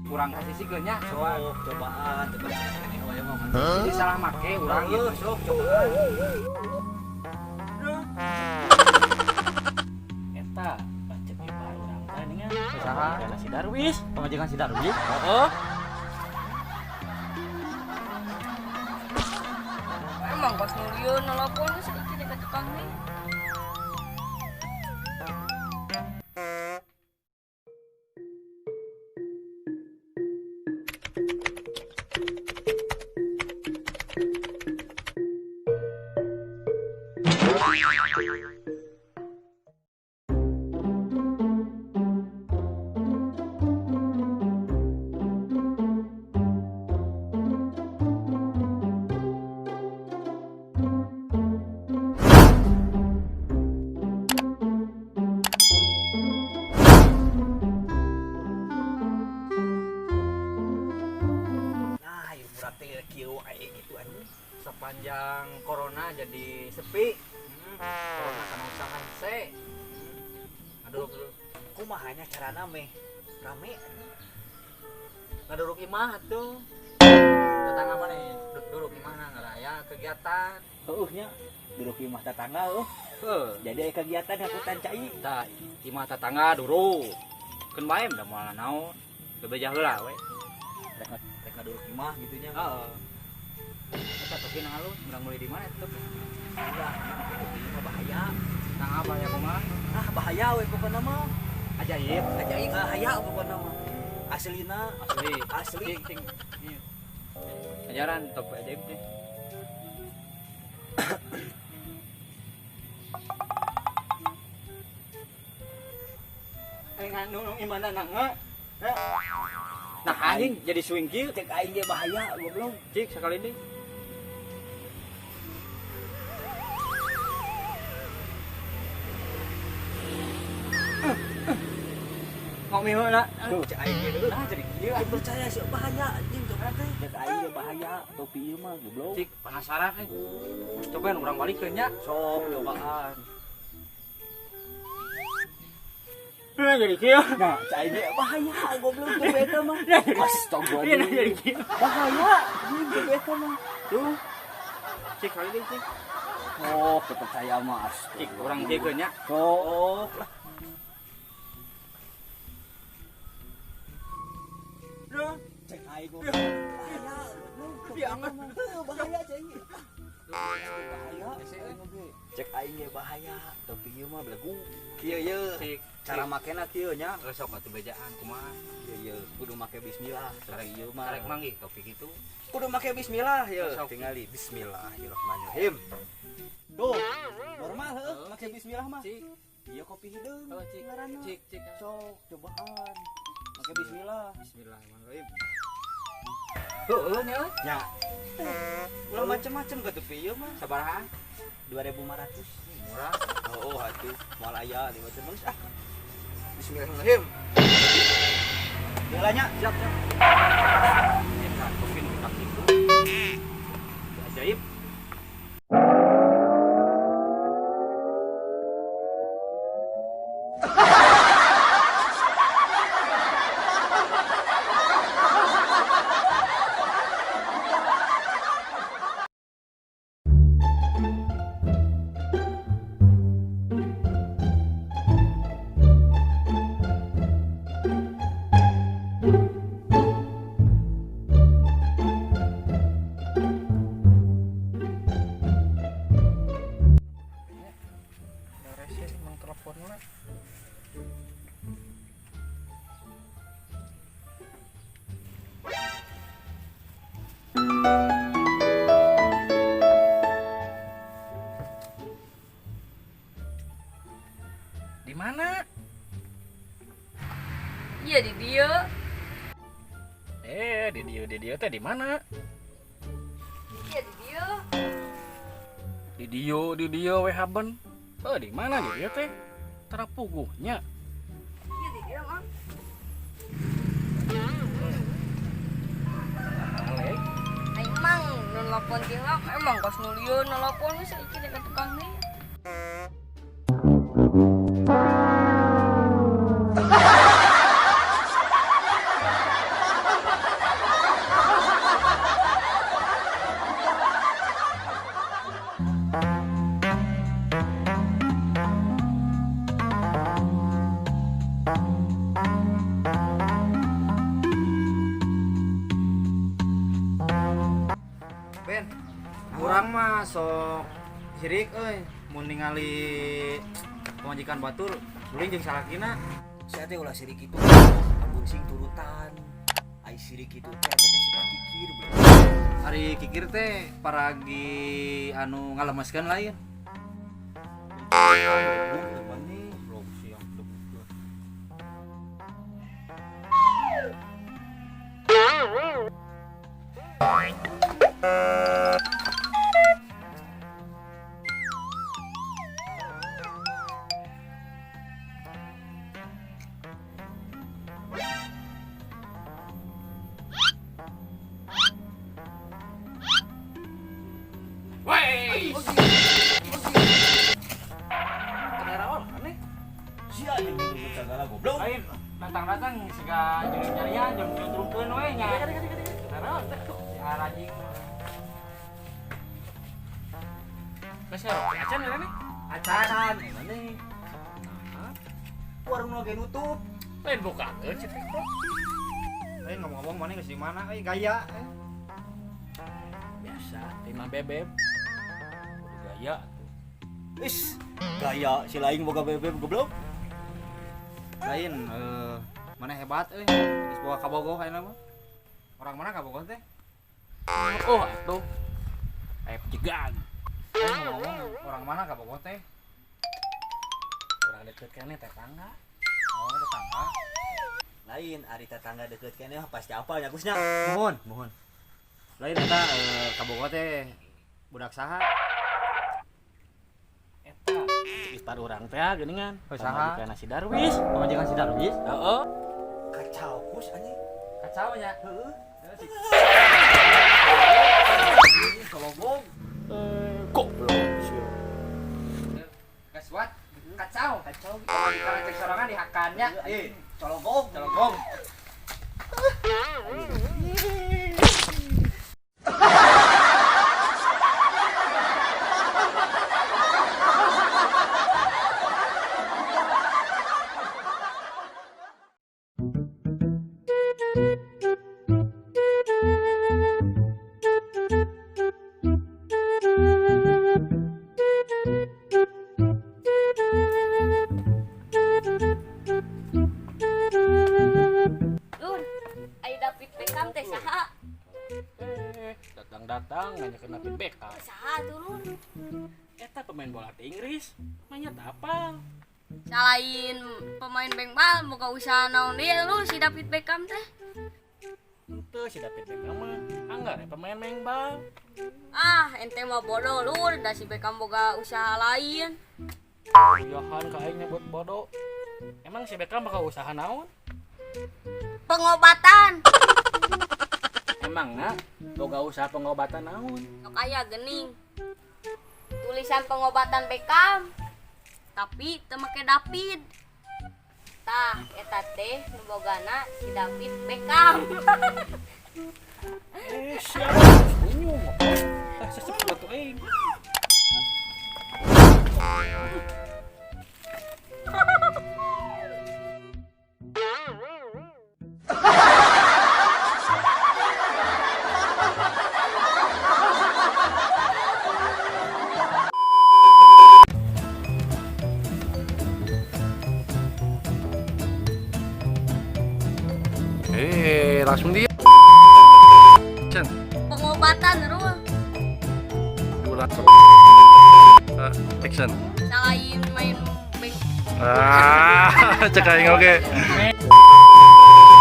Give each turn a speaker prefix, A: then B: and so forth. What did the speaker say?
A: kurang kasih sigelnya coba
B: cobaan coba ini wae mah
A: jadi salah make urang gitu
B: sok cobaan
C: Eta pacet di urang teh nya
A: usaha
C: kana si Darwis
A: pemajikan si Darwis.
C: heeh
D: Emang pas Nuryo nelpon sedikit dekat tukang nih.
B: nah ieu murah teh kieu wae gitu anjing
A: Sepanjang corona jadi sepi. Corona kan usaha se. Aduh,
B: kumahanya carana meh rame
A: ngaduruk imah tuh. Tetangga mana duduk imah ngaraya kegiatan.
B: heuh nya duduk imah tetangga jadi aya kegiatan angkutan cai
A: Tah, imah tetangga dulu. Keun bae da moal naon. Bebeja heula we.
B: rek duduk imah gitu nya
A: Heeh. Eta tapi nang alus urang meuli di mana eta?
B: ulah ini bahaya
A: Nang apa ya kumaha?
B: bahaya we pokona mah
A: Ajaib.
B: ajaib bahaya pokona mah aslina
A: Asli. Cing. Iya. Ajaran top ajaib teh.
B: nganu imana nangga
A: Nah anjing jadi swing kieu.
B: cek aing ge bahaya goblok
A: Cik sekali deh. Ngomi heula.
B: tuh cek aing ge dulu
A: Nah jadi kieu.
B: aing percaya sih bahaya anjing tuh teh cek aing ge bahaya topi ieu mah goblok
A: Cik penasaran cobain urang balikeun nya.
B: sok cobaan
A: Nah jadi kieu.
B: nah cek aing ge bahaya goblok tuh beta mah astaga
A: Iya nah jadi kieu.
B: bahaya anjing tuh beta mah
A: Tuh. Cik kali deh cik.
B: oh percaya mah
A: Cik urang kieu nya.
B: sok lah cek aing goblok bahaya goblok bahaya cek aing bahaya cek aing ge bahaya tapi ieu mah belagu kieu ye
A: Cik
B: cara makena kieu nya
A: sok atuh bejaan kumaha.
B: ye kudu make bismillah karek ieu mah
A: Karek manggi topik itu.
B: kudu make bismillah ye
A: Sok.
B: tingali bismillahirrahmanirrahim tuh normal heuh make bismillah mah
A: Cik.
B: ieu kopi hideung
A: Oh cik.
B: ngaranna
A: Cik cik.
B: sok cobaan make bismillah
A: Bismillahirrahmanirrahim. Heueuh nya.
B: nya ulah macem-macem ka tepi ieu mah
A: Sabaraha?
B: 2500
A: Murah.
B: oh atuh moal aya di macam bismillahirrahmanirrahim Delanya
A: Siap siap. Kita topin kaki itu. Ajaib. Di mana?
D: Iya di dia.
C: Di dia teh di mana?
D: Iya di dia.
C: Di dia we haben. Di mana di dia teh? Terapuguhnya.
D: Iya di dia mah.
C: Alek.
D: Aing mang nelpon tilak emang pas Nulio nelpon saya iki dekat tukang nih.
A: Urang mah sok sirik euy mun ningali pamajikan batur uling jeung salakina.
B: Saya teh ulah sirik itu ampun sing turutan. Ai sirik itu teh eta teh sifat kikir bener.
A: Ari kikir teh paragi anu ngalemeskeun lain. Belum siang debut.
C: Wey. Kenapa aneh?
B: Sia jeung itu segala goblok.
C: Lain datang-datang siga nyari-nyarian jeung nyuntrungkeun we nya. Kenapa teh? Si arajing. Kasih acan ya nih?
B: Acaran mana? Warung nu ge nutup.
C: Lain buka ke cetek bro.
A: Ngomong-ngomong mana geus di mana gaya
C: Biasa timah bebeb. Kudu gaya tuh.
B: Is, gaya si lain boga bebek goblok.
A: lain mana hebat euy geus boga kabogoh ayeuna mah. Orang mana kabogoh teh?
C: Oh, atuh. Kayak jegan.
A: Ngomong orang mana kabogoh teh?
C: Orang deket kene tetangga.
A: Oh, tetangga.
B: Lain ari tetangga deket keneh pasti apal nya Gusnya.
A: Mohon. Lain eta kabogoh teh budak saha?
C: Eta ipar urang teh geuningan.
A: Saha?
C: Pamajikan si Darwis.
A: Pamajikan si Darwis.
C: Heeh.
B: Kacau Gus anjing.
A: Kacau nya.
B: Heeh.
A: Kologong.
C: Goblok.
A: Kaswat. Kacau. Kalau cek sorangan dihakannya.
B: Cologong.
D: Lur, ai David Beckham teh saha?
C: Datang-datang nanya David Beckham.
D: Saha tuh Lur?
C: Eta pemain bola di Inggris. Nanya apa?
D: Salain pemain bengkbal boga usaha naon deui Lur si David Beckham teh?
C: Itu si David Beckham mah anggar ya pemain main bal.
D: Ah, ente mah bodoh Lur, da si Beckham boga usaha lain.
C: Yohan kayaknya buat bodoh. Emang si Beckham bakal usaha naon?
D: Pengobatan.
C: Emang nak boga usaha pengobatan naon?
D: Sok aya geuning. Tulisan pengobatan Beckham. Tapi teu make David. Tah, eta teh nu bogana si David Beckham.
C: Siapa? Senyum apa? Sesep tuh aing. Langsung dia.
D: Pengobatan Rul.
C: Bulat. Action.
D: Salain main beng.
C: Cek aing oge.